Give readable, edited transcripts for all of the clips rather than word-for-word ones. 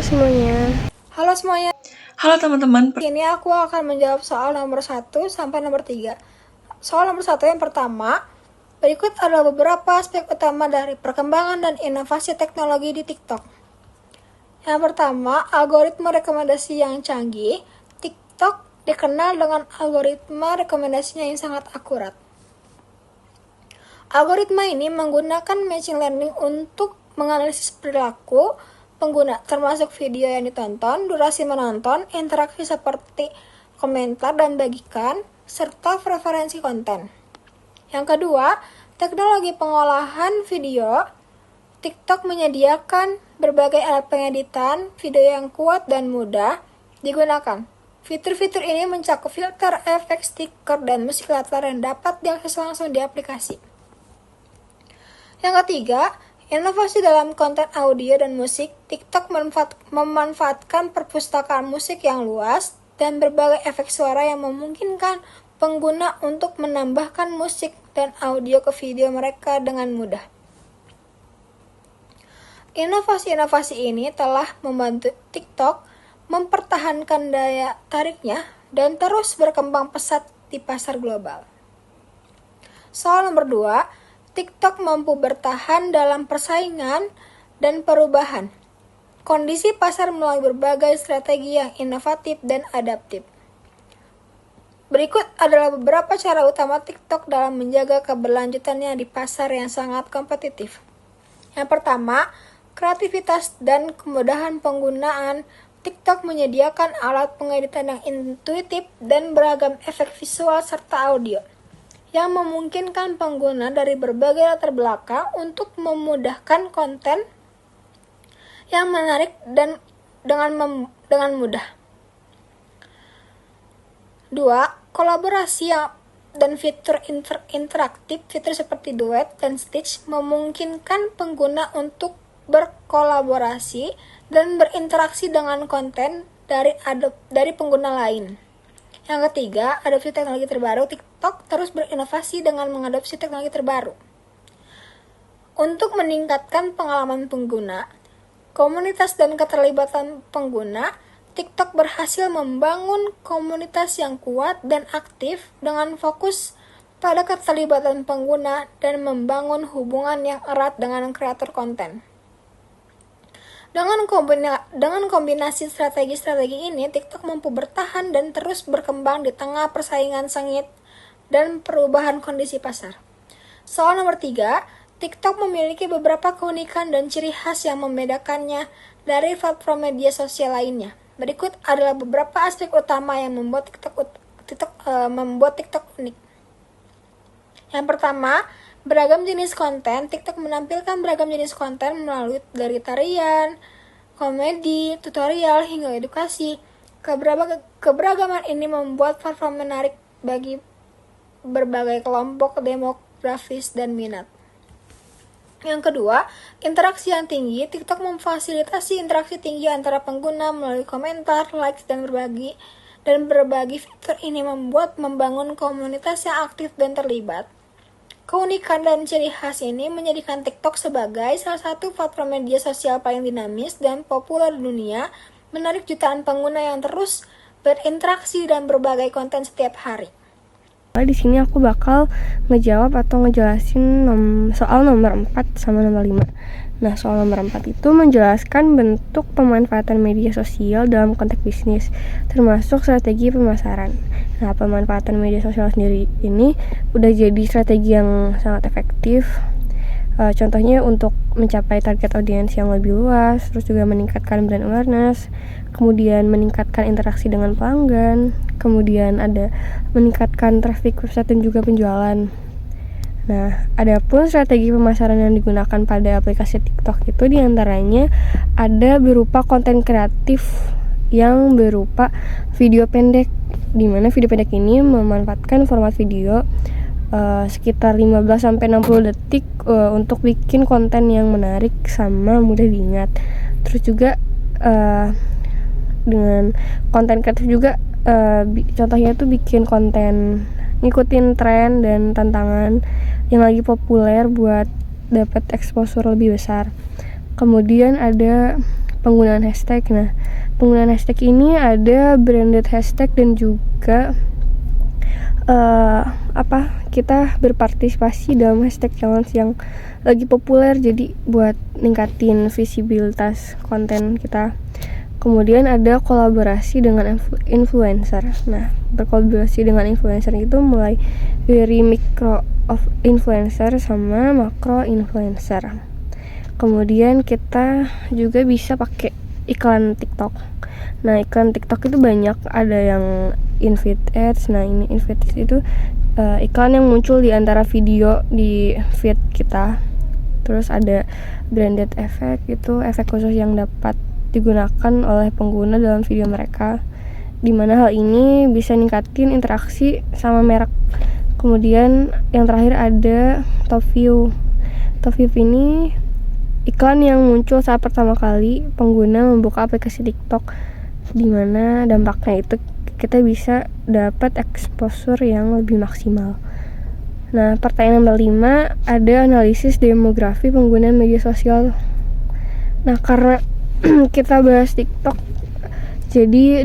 semuanya. Halo semuanya. Halo teman-teman. Ini aku akan menjawab soal nomor 1 sampai nomor 3. Soal nomor 1 yang pertama, berikut adalah beberapa aspek utama dari perkembangan dan inovasi teknologi di TikTok. Yang pertama, algoritma rekomendasi yang canggih. TikTok dikenal dengan algoritma rekomendasinya yang sangat akurat. Algoritma ini menggunakan machine learning untuk menganalisis perilaku pengguna, termasuk video yang ditonton, durasi menonton, interaksi seperti komentar dan bagikan, serta preferensi konten. Yang kedua, teknologi pengolahan video. TikTok menyediakan berbagai alat pengeditan video yang kuat dan mudah digunakan. Fitur-fitur ini mencakup filter, efek, stiker, dan musik latar yang dapat diakses langsung di aplikasi. Yang ketiga, inovasi dalam konten audio dan musik. TikTok memanfaatkan perpustakaan musik yang luas dan berbagai efek suara yang memungkinkan pengguna untuk menambahkan musik dan audio ke video mereka dengan mudah. Inovasi-inovasi ini telah membantu TikTok mempertahankan daya tariknya dan terus berkembang pesat di pasar global. Soal nomor 2, TikTok mampu bertahan dalam persaingan dan perubahan kondisi pasar melalui berbagai strategi yang inovatif dan adaptif. Berikut adalah beberapa cara utama TikTok dalam menjaga keberlanjutannya di pasar yang sangat kompetitif. Yang pertama, kreativitas dan kemudahan penggunaan. TikTok menyediakan alat pengeditan yang intuitif dan beragam efek visual serta audio yang memungkinkan pengguna dari berbagai latar belakang untuk memudahkan konten yang menarik dan dengan mudah. 2. Kolaborasi dan fitur interaktif. Fitur seperti duet dan stitch memungkinkan pengguna untuk berkolaborasi dan berinteraksi dengan konten dari pengguna lain. Yang ketiga, adopsi teknologi terbaru. TikTok terus berinovasi dengan mengadopsi teknologi terbaru. Untuk meningkatkan pengalaman pengguna, komunitas dan keterlibatan pengguna, TikTok berhasil membangun komunitas yang kuat dan aktif dengan fokus pada keterlibatan pengguna dan membangun hubungan yang erat dengan kreator konten. Dengan kombinasi strategi-strategi ini, TikTok mampu bertahan dan terus berkembang di tengah persaingan sengit dan perubahan kondisi pasar. Soal nomor 3, TikTok memiliki beberapa keunikan dan ciri khas yang membedakannya dari platform media sosial lainnya. Berikut adalah beberapa aspek utama yang membuat TikTok unik. Yang pertama, beragam jenis konten. TikTok menampilkan beragam jenis konten melalui dari tarian, komedi, tutorial, hingga edukasi. Keberagaman ini membuat platform menarik bagi berbagai kelompok demografis dan minat. Yang kedua, interaksi yang tinggi. TikTok memfasilitasi interaksi tinggi antara pengguna melalui komentar, likes, dan berbagi fitur ini membangun komunitas yang aktif dan terlibat. Keunikan dan ciri khas ini menjadikan TikTok sebagai salah satu platform media sosial paling dinamis dan populer di dunia, menarik jutaan pengguna yang terus berinteraksi dan berbagai konten setiap hari. Di sini aku bakal ngejawab atau ngejelasin soal nomor 4 sama nomor 5. Nah, soal nomor 4 itu menjelaskan bentuk pemanfaatan media sosial dalam konteks bisnis, termasuk strategi pemasaran. Nah, pemanfaatan media sosial sendiri ini udah jadi strategi yang sangat efektif. Contohnya untuk mencapai target audiens yang lebih luas, terus juga meningkatkan brand awareness, kemudian meningkatkan interaksi dengan pelanggan, kemudian ada meningkatkan traffic website dan juga penjualan. Nah, adapun strategi pemasaran yang digunakan pada aplikasi TikTok itu diantaranya ada berupa konten kreatif yang berupa video pendek, di mana video pendek ini memanfaatkan format video sekitar 15-60 detik untuk bikin konten yang menarik sama mudah diingat. Terus juga dengan konten kreatif juga contohnya tuh bikin konten ngikutin tren dan tantangan yang lagi populer buat dapat exposure lebih besar. Kemudian ada penggunaan hashtag. Nah, penggunaan hashtag ini ada branded hashtag dan juga kita berpartisipasi dalam hashtag challenge yang lagi populer, jadi buat ningkatin visibilitas konten kita. Kemudian ada kolaborasi dengan influencer. Nah, berkolaborasi dengan influencer itu mulai dari micro of influencer sama macro influencer. Kemudian kita juga bisa pakai iklan TikTok. Nah, iklan TikTok itu banyak, ada yang invite ads. Nah, ini invite ads itu iklan yang muncul di antara video di feed kita. Terus ada branded effect, itu efek khusus yang dapat digunakan oleh pengguna dalam video mereka, dimana hal ini bisa ningkatin interaksi sama merek. Kemudian yang terakhir ada top view. Top view ini iklan yang muncul saat pertama kali pengguna membuka aplikasi TikTok, dimana dampaknya itu kita bisa dapat exposure yang lebih maksimal. Nah, pertanyaan nomor 5, ada analisis demografi pengguna media sosial. Nah, karena kita bahas TikTok, jadi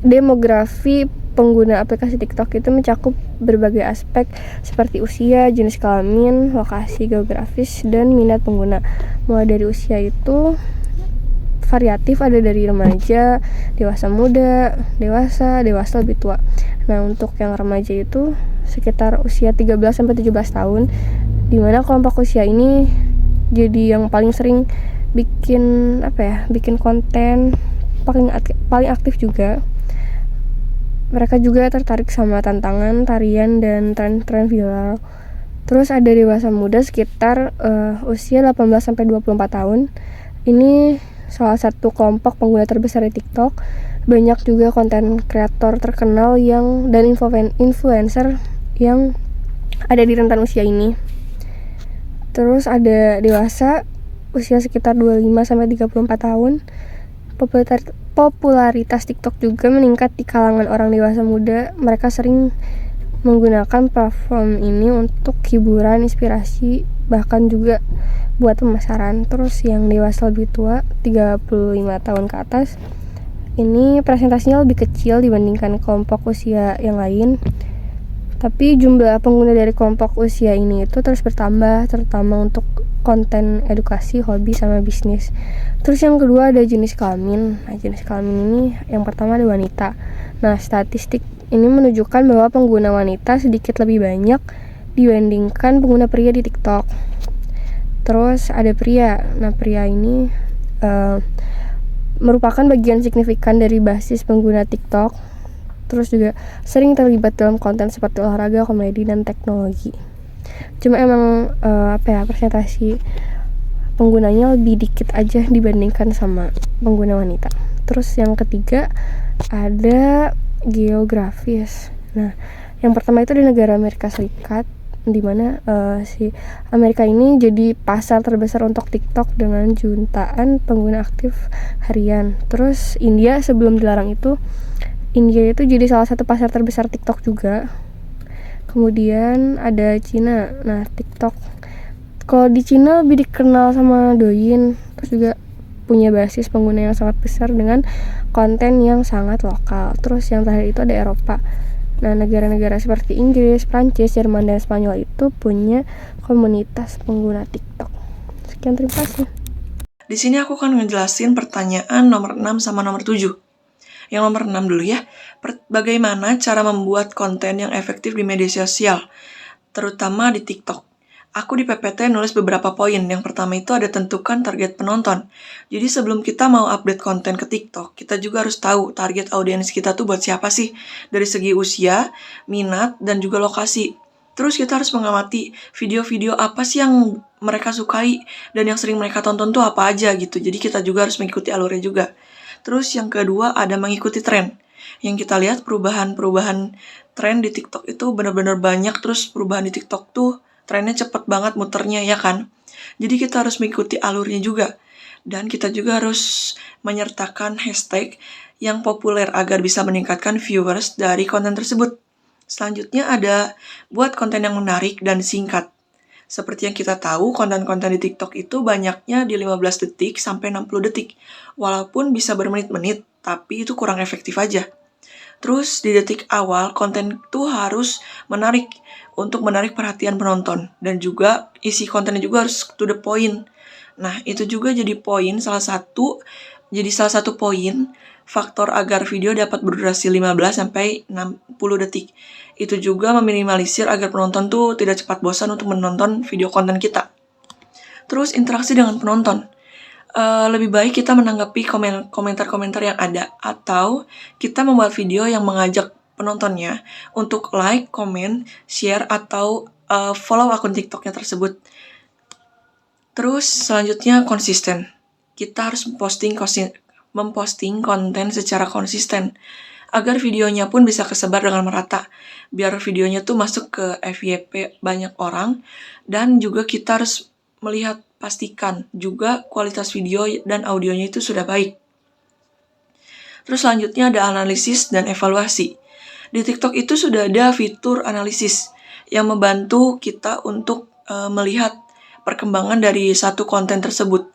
demografi pengguna aplikasi TikTok itu mencakup berbagai aspek seperti usia, jenis kelamin, lokasi geografis, dan minat pengguna. Mulai dari usia itu variatif, ada dari remaja, dewasa muda, dewasa lebih tua. Nah, untuk yang remaja itu sekitar usia 13-17 tahun, dimana kelompok usia ini jadi yang paling sering bikin konten, paling aktif juga. Mereka juga tertarik sama tantangan, tarian, dan tren-tren viral. Terus ada dewasa muda sekitar usia 18-24 tahun. Ini salah satu kelompok pengguna terbesar di TikTok. Banyak juga konten kreator terkenal dan influencer yang ada di rentan usia ini. Terus ada dewasa usia sekitar 25-34 tahun. Popularitas TikTok juga meningkat di kalangan orang dewasa muda. Mereka sering menggunakan platform ini untuk hiburan, inspirasi, bahkan juga buat pemasaran. Terus yang dewasa lebih tua, 35 tahun ke atas, ini presentasinya lebih kecil dibandingkan kelompok usia yang lain. Tapi jumlah pengguna dari kelompok usia ini itu terus bertambah, terutama untuk konten edukasi, hobi, sama bisnis. Terus yang kedua ada jenis kelamin. Nah, jenis kelamin ini yang pertama ada wanita. Nah, statistik ini menunjukkan bahwa pengguna wanita sedikit lebih banyak dibandingkan pengguna pria di TikTok. Terus ada pria. Nah, pria ini merupakan bagian signifikan dari basis pengguna TikTok. Terus juga sering terlibat dalam konten seperti olahraga, komedi, dan teknologi. Cuma emang presentasi penggunanya lebih dikit aja dibandingkan sama pengguna wanita. Terus yang ketiga ada geografis. Nah, yang pertama itu di negara Amerika Serikat, di mana si Amerika ini jadi pasar terbesar untuk TikTok dengan jutaan pengguna aktif harian. Terus India sebelum dilarang itu, India itu jadi salah satu pasar terbesar TikTok juga. Kemudian ada Cina. Nah, TikTok kalau di Cina lebih dikenal sama Douyin, terus juga punya basis pengguna yang sangat besar dengan konten yang sangat lokal. Terus yang terakhir itu ada Eropa. Nah, negara-negara seperti Inggris, Prancis, Jerman, dan Spanyol itu punya komunitas pengguna TikTok. Sekian, terima kasih. Di sini aku akan ngejelasin pertanyaan nomor 6 sama nomor 7. Yang nomor 6 dulu ya. Bagaimana cara membuat konten yang efektif di media sosial, terutama di TikTok? Aku di PPT nulis beberapa poin. Yang pertama itu ada tentukan target penonton. Jadi sebelum kita mau update konten ke TikTok, kita juga harus tahu target audiens kita tuh buat siapa sih, dari segi usia, minat, dan juga lokasi. Terus kita harus mengamati video-video apa sih yang mereka sukai dan yang sering mereka tonton tuh apa aja gitu. Jadi kita juga harus mengikuti alurnya juga. Terus yang kedua ada mengikuti tren. Yang kita lihat perubahan tren di TikTok itu benar-benar banyak. Terus perubahan di TikTok tuh trennya cepet banget muternya, ya kan? Jadi kita harus mengikuti alurnya juga. Dan kita juga harus menyertakan hashtag yang populer agar bisa meningkatkan viewers dari konten tersebut. Selanjutnya ada buat konten yang menarik dan singkat. Seperti yang kita tahu, konten-konten di TikTok itu banyaknya di 15 detik sampai 60 detik. Walaupun bisa bermenit-menit, tapi itu kurang efektif aja. Terus di detik awal, konten itu harus menarik untuk menarik perhatian penonton. Dan juga isi kontennya juga harus to the point. Nah, itu juga jadi salah satu poin faktor agar video dapat berdurasi 15 sampai 60 detik. Itu juga meminimalisir agar penonton tuh tidak cepat bosan untuk menonton video konten kita. Terus interaksi dengan penonton. Lebih baik kita menanggapi komentar-komentar yang ada, atau kita membuat video yang mengajak penontonnya untuk like, komen, share, atau follow akun TikToknya tersebut. Terus selanjutnya konsisten. Kita harus memposting konten secara konsisten agar videonya pun bisa kesebar dengan merata, biar videonya tuh masuk ke FYP banyak orang. Dan juga kita harus pastikan juga kualitas video dan audionya itu sudah baik. Terus selanjutnya ada analisis dan evaluasi. Di TikTok itu sudah ada fitur analisis yang membantu kita untuk melihat perkembangan dari satu konten tersebut.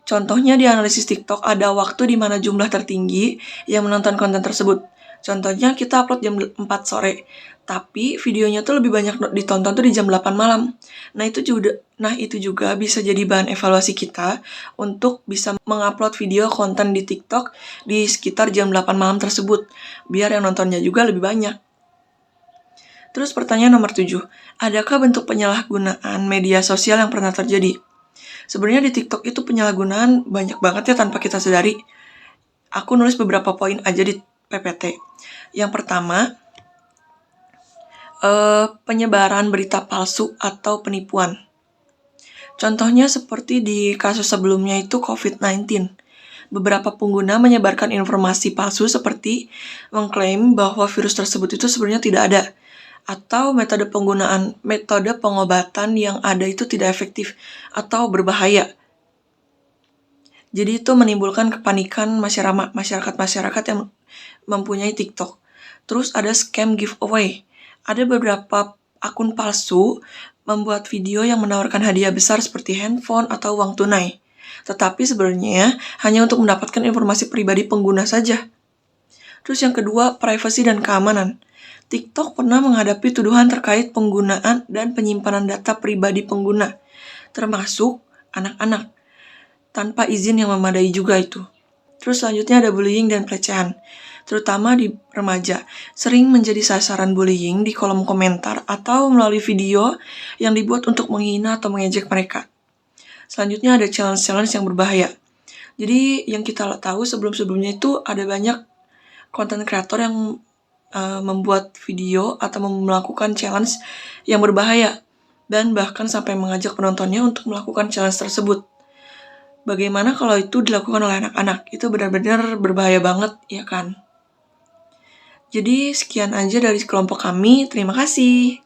Contohnya di analisis TikTok ada waktu di mana jumlah tertinggi yang menonton konten tersebut. Contohnya kita upload jam 4 sore, tapi videonya tuh lebih banyak ditonton tuh di jam 8 malam. Nah itu juga bisa jadi bahan evaluasi kita untuk bisa mengupload video konten di TikTok di sekitar jam 8 malam tersebut, biar yang nontonnya juga lebih banyak. Terus pertanyaan nomor 7, adakah bentuk penyalahgunaan media sosial yang pernah terjadi? Sebenarnya di TikTok itu penyalahgunaan banyak banget ya tanpa kita sadari. Aku nulis beberapa poin aja di PPT. Yang pertama, penyebaran berita palsu atau penipuan. Contohnya seperti di kasus sebelumnya itu COVID-19. Beberapa pengguna menyebarkan informasi palsu seperti mengklaim bahwa virus tersebut itu sebenarnya tidak ada, atau metode pengobatan yang ada itu tidak efektif atau berbahaya. Jadi itu menimbulkan kepanikan masyarakat yang mempunyai TikTok. Terus ada scam giveaway. Ada beberapa akun palsu membuat video yang menawarkan hadiah besar seperti handphone atau uang tunai. Tetapi sebenarnya hanya untuk mendapatkan informasi pribadi pengguna saja. Terus yang kedua, privasi dan keamanan. TikTok pernah menghadapi tuduhan terkait penggunaan dan penyimpanan data pribadi pengguna, termasuk anak-anak, tanpa izin yang memadai juga itu. Terus selanjutnya ada bullying dan pelecehan, terutama di remaja, sering menjadi sasaran bullying di kolom komentar atau melalui video yang dibuat untuk menghina atau mengejek mereka. Selanjutnya ada challenge-challenge yang berbahaya. Jadi yang kita tahu sebelum-sebelumnya itu ada banyak konten kreator yang membuat video atau melakukan challenge yang berbahaya dan bahkan sampai mengajak penontonnya untuk melakukan challenge tersebut. Bagaimana kalau itu dilakukan oleh anak-anak? Itu benar-benar berbahaya banget, ya kan? Jadi sekian aja dari kelompok kami. Terima kasih.